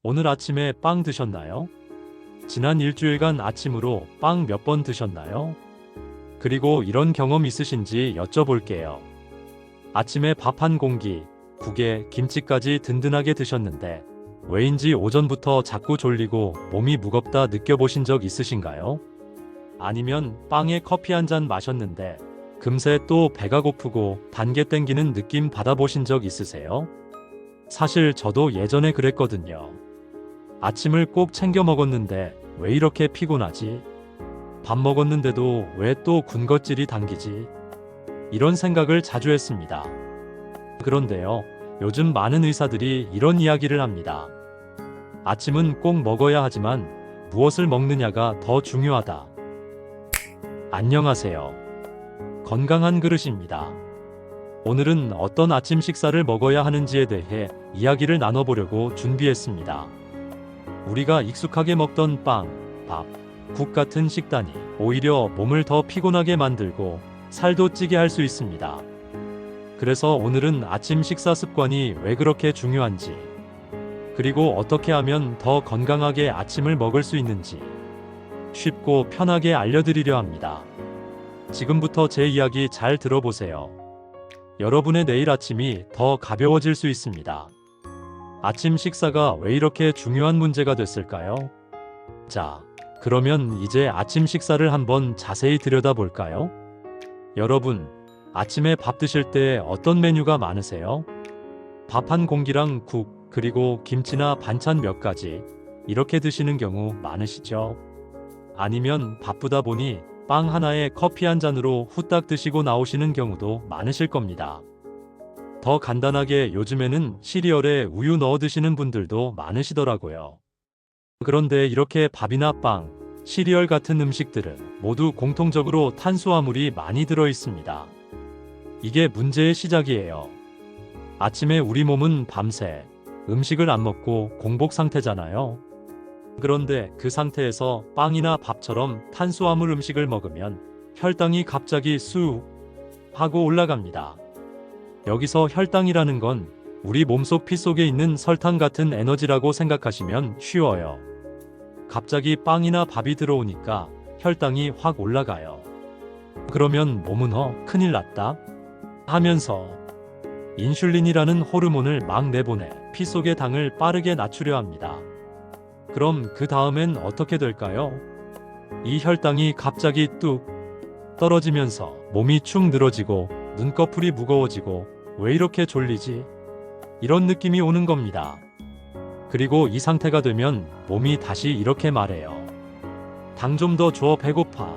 오늘 아침에 빵 드셨나요? 지난 일주일간 아침으로 빵 몇 번 드셨나요? 그리고 이런 경험 있으신지 여쭤볼게요. 아침에 밥 한 공기, 국에 김치까지 든든하게 드셨는데 왜인지 오전부터 자꾸 졸리고 몸이 무겁다 느껴보신 적 있으신가요? 아니면 빵에 커피 한 잔 마셨는데 금세 또 배가 고프고 단계 땡기는 느낌 받아보신 적 있으세요? 사실 저도 예전에 그랬거든요. 아침을 꼭 챙겨 먹었는데 왜 이렇게 피곤하지? 밥 먹었는데도 왜 또 군것질이 당기지? 이런 생각을 자주 했습니다. 그런데요, 요즘 많은 의사들이 이런 이야기를 합니다. 아침은 꼭 먹어야 하지만 무엇을 먹느냐가 더 중요하다. 안녕하세요. 건강한 그릇입니다. 오늘은 어떤 아침 식사를 먹어야 하는지에 대해 이야기를 나눠보려고 준비했습니다. 우리가 익숙하게 먹던 빵, 밥, 국 같은 식단이 오히려 몸을 더 피곤하게 만들고 살도 찌게 할 수 있습니다. 그래서 오늘은 아침 식사 습관이 왜 그렇게 중요한지, 그리고 어떻게 하면 더 건강하게 아침을 먹을 수 있는지 쉽고 편하게 알려드리려 합니다. 지금부터 제 이야기 잘 들어보세요. 여러분의 내일 아침이 더 가벼워질 수 있습니다. 아침 식사가 왜 이렇게 중요한 문제가 됐을까요? 자, 그러면 이제 아침 식사를 한번 자세히 들여다볼까요? 여러분, 아침에 밥 드실 때 어떤 메뉴가 많으세요? 밥 한 공기랑 국, 그리고 김치나 반찬 몇 가지, 이렇게 드시는 경우 많으시죠? 아니면 바쁘다 보니 빵 하나에 커피 한 잔으로 후딱 드시고 나오시는 경우도 많으실 겁니다. 더 간단하게 요즘에는 시리얼에 우유 넣어 드시는 분들도 많으시더라고요. 그런데 이렇게 밥이나 빵, 시리얼 같은 음식들은 모두 공통적으로 탄수화물이 많이 들어 있습니다. 이게 문제의 시작이에요. 아침에 우리 몸은 밤새 음식을 안 먹고 공복 상태잖아요. 그런데 그 상태에서 빵이나 밥처럼 탄수화물 음식을 먹으면 혈당이 갑자기 쑥 하고 올라갑니다. 여기서 혈당이라는 건 우리 몸속 피 속에 있는 설탕 같은 에너지라고 생각하시면 쉬워요. 갑자기 빵이나 밥이 들어오니까 혈당이 확 올라가요. 그러면 몸은 큰일 났다 하면서 인슐린이라는 호르몬을 막 내보내 피 속의 당을 빠르게 낮추려 합니다. 그럼 그 다음엔 어떻게 될까요? 이 혈당이 갑자기 뚝 떨어지면서 몸이 축 늘어지고 눈꺼풀이 무거워지고 왜 이렇게 졸리지? 이런 느낌이 오는 겁니다. 그리고 이 상태가 되면 몸이 다시 이렇게 말해요. 당 좀 더 줘, 배고파.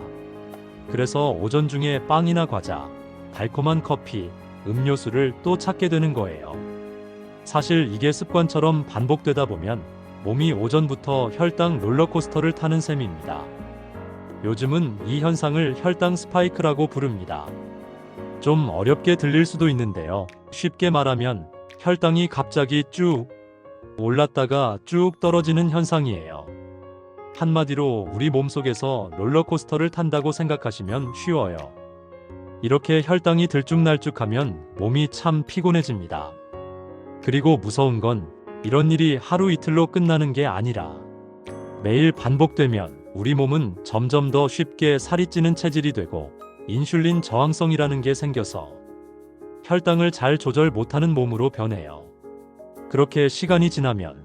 그래서 오전 중에 빵이나 과자, 달콤한 커피, 음료수를 또 찾게 되는 거예요. 사실 이게 습관처럼 반복되다 보면 몸이 오전부터 혈당 롤러코스터를 타는 셈입니다. 요즘은 이 현상을 혈당 스파이크라고 부릅니다. 좀 어렵게 들릴 수도 있는데요. 쉽게 말하면 혈당이 갑자기 쭉 올랐다가 쭉 떨어지는 현상이에요. 한마디로 우리 몸속에서 롤러코스터를 탄다고 생각하시면 쉬워요. 이렇게 혈당이 들쭉날쭉하면 몸이 참 피곤해집니다. 그리고 무서운 건 이런 일이 하루 이틀로 끝나는 게 아니라 매일 반복되면 우리 몸은 점점 더 쉽게 살이 찌는 체질이 되고 인슐린 저항성이라는 게 생겨서 혈당을 잘 조절 못하는 몸으로 변해요. 그렇게 시간이 지나면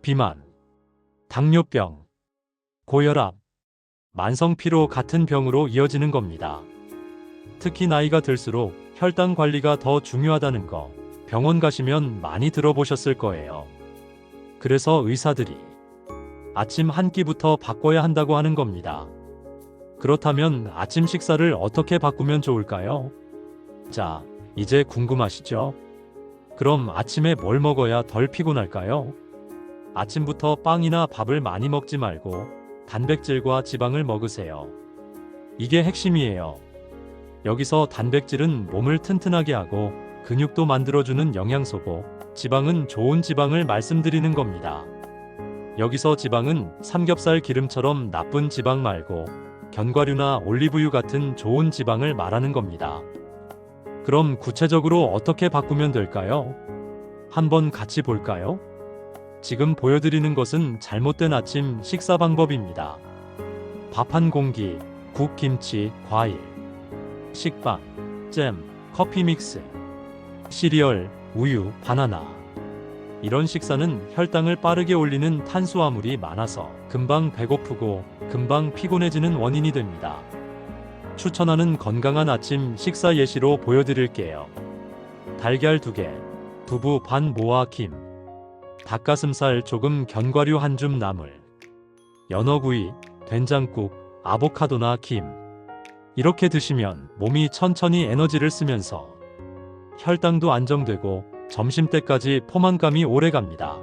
비만, 당뇨병, 고혈압, 만성피로 같은 병으로 이어지는 겁니다. 특히 나이가 들수록 혈당 관리가 더 중요하다는 거 병원 가시면 많이 들어보셨을 거예요. 그래서 의사들이 아침 한 끼부터 바꿔야 한다고 하는 겁니다. 그렇다면 아침 식사를 어떻게 바꾸면 좋을까요? 자, 이제 궁금하시죠? 그럼 아침에 뭘 먹어야 덜 피곤할까요? 아침부터 빵이나 밥을 많이 먹지 말고 단백질과 지방을 먹으세요. 이게 핵심이에요. 여기서 단백질은 몸을 튼튼하게 하고 근육도 만들어주는 영양소고 지방은 좋은 지방을 말씀드리는 겁니다. 여기서 지방은 삼겹살 기름처럼 나쁜 지방 말고 견과류나 올리브유 같은 좋은 지방을 말하는 겁니다. 그럼 구체적으로 어떻게 바꾸면 될까요? 한번 같이 볼까요? 지금 보여드리는 것은 잘못된 아침 식사 방법입니다. 밥 한 공기, 국, 김치, 과일, 식빵, 잼, 커피 믹스, 시리얼, 우유, 바나나. 이런 식사는 혈당을 빠르게 올리는 탄수화물이 많아서 금방 배고프고 금방 피곤해지는 원인이 됩니다. 추천하는 건강한 아침 식사 예시로 보여드릴게요. 달걀 2개, 두부 반 모아 김, 닭가슴살 조금 견과류 한 줌 나물, 연어구이, 된장국, 아보카도나 김. 이렇게 드시면 몸이 천천히 에너지를 쓰면서 혈당도 안정되고 점심때까지 포만감이 오래갑니다.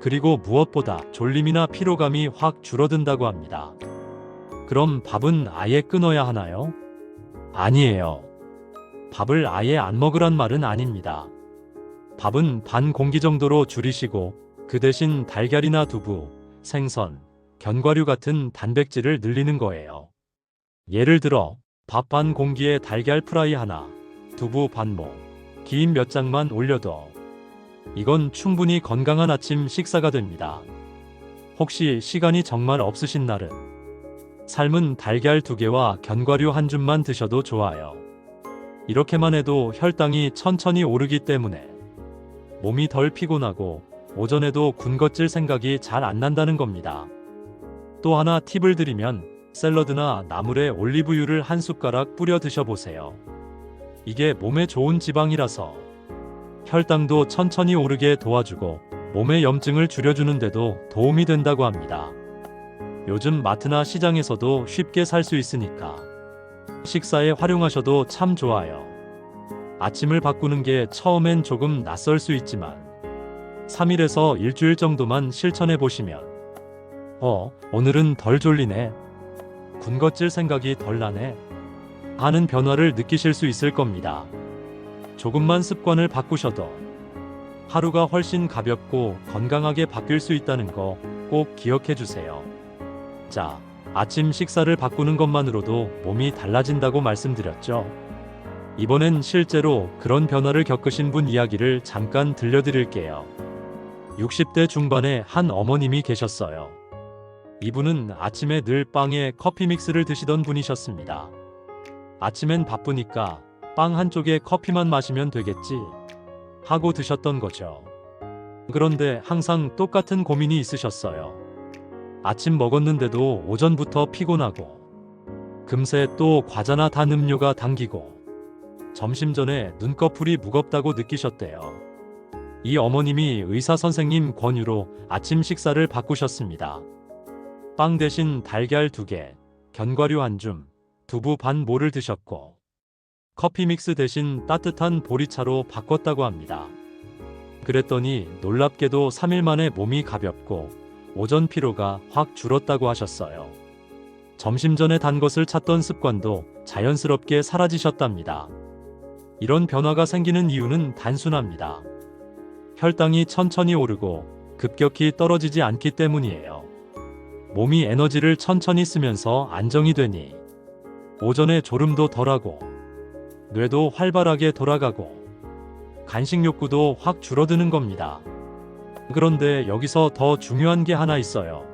그리고 무엇보다 졸림이나 피로감이 확 줄어든다고 합니다. 그럼 밥은 아예 끊어야 하나요? 아니에요. 밥을 아예 안 먹으란 말은 아닙니다. 밥은 반 공기 정도로 줄이시고 그 대신 달걀이나 두부, 생선, 견과류 같은 단백질을 늘리는 거예요. 예를 들어 밥 반 공기에 달걀 프라이 하나, 두부 반모, 김 몇 장만 올려도 이건 충분히 건강한 아침 식사가 됩니다. 혹시 시간이 정말 없으신 날은 삶은 달걀 2개와 견과류 한 줌만 드셔도 좋아요. 이렇게만 해도 혈당이 천천히 오르기 때문에 몸이 덜 피곤하고 오전에도 군것질 생각이 잘 안 난다는 겁니다. 또 하나 팁을 드리면 샐러드나 나물에 올리브유를 한 숟가락 뿌려 드셔보세요. 이게 몸에 좋은 지방이라서 혈당도 천천히 오르게 도와주고 몸의 염증을 줄여주는데도 도움이 된다고 합니다. 요즘 마트나 시장에서도 쉽게 살 수 있으니까 식사에 활용하셔도 참 좋아요. 아침을 바꾸는 게 처음엔 조금 낯설 수 있지만 3일에서 일주일 정도만 실천해 보시면 오늘은 덜 졸리네, 군것질 생각이 덜 나네 하는 변화를 느끼실 수 있을 겁니다. 조금만 습관을 바꾸셔도 하루가 훨씬 가볍고 건강하게 바뀔 수 있다는 거 꼭 기억해 주세요. 자, 아침 식사를 바꾸는 것만으로도 몸이 달라진다고 말씀드렸죠. 이번엔 실제로 그런 변화를 겪으신 분 이야기를 잠깐 들려드릴게요. 60대 중반의 한 어머님이 계셨어요. 이분은 아침에 늘 빵에 커피 믹스를 드시던 분이셨습니다. 아침엔 바쁘니까 빵 한쪽에 커피만 마시면 되겠지 하고 드셨던 거죠. 그런데 항상 똑같은 고민이 있으셨어요. 아침 먹었는데도 오전부터 피곤하고 금세 또 과자나 단 음료가 당기고 점심 전에 눈꺼풀이 무겁다고 느끼셨대요. 이 어머님이 의사 선생님 권유로 아침 식사를 바꾸셨습니다. 빵 대신 달걀 2개, 견과류 한 줌, 두부 반 모를 드셨고 커피 믹스 대신 따뜻한 보리차로 바꿨다고 합니다. 그랬더니 놀랍게도 3일 만에 몸이 가볍고 오전 피로가 확 줄었다고 하셨어요. 점심 전에 단 것을 찾던 습관도 자연스럽게 사라지셨답니다. 이런 변화가 생기는 이유는 단순합니다. 혈당이 천천히 오르고 급격히 떨어지지 않기 때문이에요. 몸이 에너지를 천천히 쓰면서 안정이 되니 오전에 졸음도 덜하고 뇌도 활발하게 돌아가고 간식 욕구도 확 줄어드는 겁니다. 그런데 여기서 더 중요한 게 하나 있어요.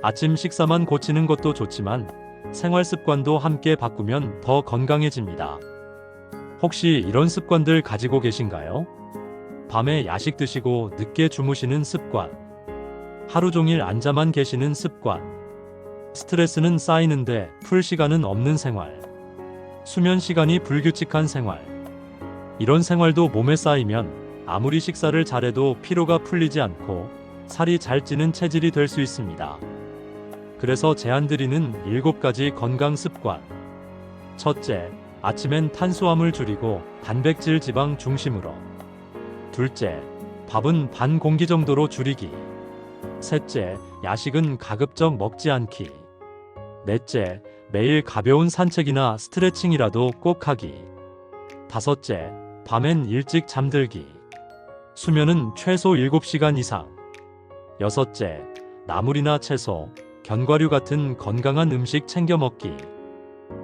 아침 식사만 고치는 것도 좋지만 생활 습관도 함께 바꾸면 더 건강해집니다. 혹시 이런 습관들 가지고 계신가요? 밤에 야식 드시고 늦게 주무시는 습관, 하루 종일 앉아만 계시는 습관, 스트레스는 쌓이는데 풀 시간은 없는 생활, 수면 시간이 불규칙한 생활. 이런 생활도 몸에 쌓이면 아무리 식사를 잘해도 피로가 풀리지 않고 살이 잘 찌는 체질이 될 수 있습니다. 그래서 제안드리는 7가지 건강 습관. 첫째, 아침엔 탄수화물 줄이고 단백질 지방 중심으로. 둘째, 밥은 반 공기 정도로 줄이기. 셋째, 야식은 가급적 먹지 않기. 넷째, 매일 가벼운 산책이나 스트레칭이라도 꼭 하기. 다섯째, 밤엔 일찍 잠들기. 수면은 최소 7시간 이상. 여섯째, 나물이나 채소, 견과류 같은 건강한 음식 챙겨 먹기.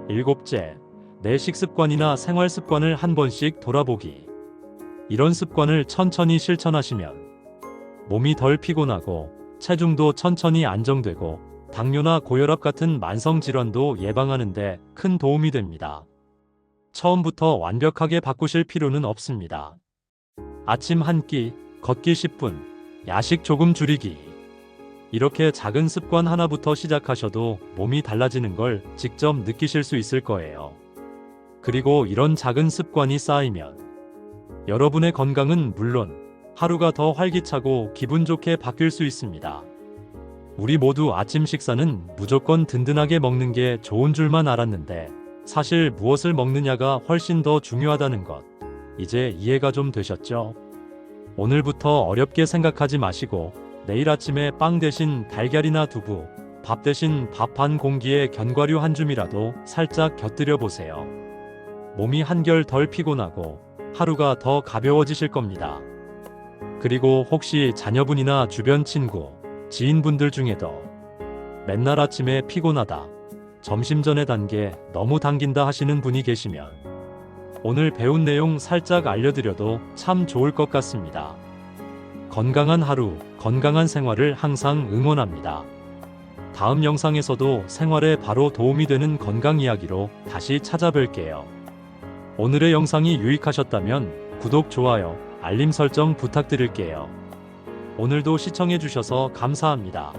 일곱째, 내 식습관이나 생활 습관을 한 번씩 돌아보기. 이런 습관을 천천히 실천하시면 몸이 덜 피곤하고 체중도 천천히 안정되고 당뇨나 고혈압 같은 만성 질환도 예방하는 데 큰 도움이 됩니다. 처음부터 완벽하게 바꾸실 필요는 없습니다. 아침 한 끼, 걷기 10분, 야식 조금 줄이기. 이렇게 작은 습관 하나부터 시작하셔도 몸이 달라지는 걸 직접 느끼실 수 있을 거예요. 그리고 이런 작은 습관이 쌓이면 여러분의 건강은 물론 하루가 더 활기차고 기분 좋게 바뀔 수 있습니다. 우리 모두 아침 식사는 무조건 든든하게 먹는 게 좋은 줄만 알았는데 사실 무엇을 먹느냐가 훨씬 더 중요하다는 것, 이제 이해가 좀 되셨죠? 오늘부터 어렵게 생각하지 마시고 내일 아침에 빵 대신 달걀이나 두부, 밥 대신 밥 한 공기에 견과류 한 줌이라도 살짝 곁들여 보세요. 몸이 한결 덜 피곤하고 하루가 더 가벼워지실 겁니다. 그리고 혹시 자녀분이나 주변 친구, 지인분들 중에도 맨날 아침에 피곤하다, 점심 전에 단 게 너무 당긴다 하시는 분이 계시면 오늘 배운 내용 살짝 알려드려도 참 좋을 것 같습니다. 건강한 하루, 건강한 생활을 항상 응원합니다. 다음 영상에서도 생활에 바로 도움이 되는 건강 이야기로 다시 찾아뵐게요. 오늘의 영상이 유익하셨다면 구독, 좋아요, 알림 설정 부탁드릴게요. 오늘도 시청해주셔서 감사합니다.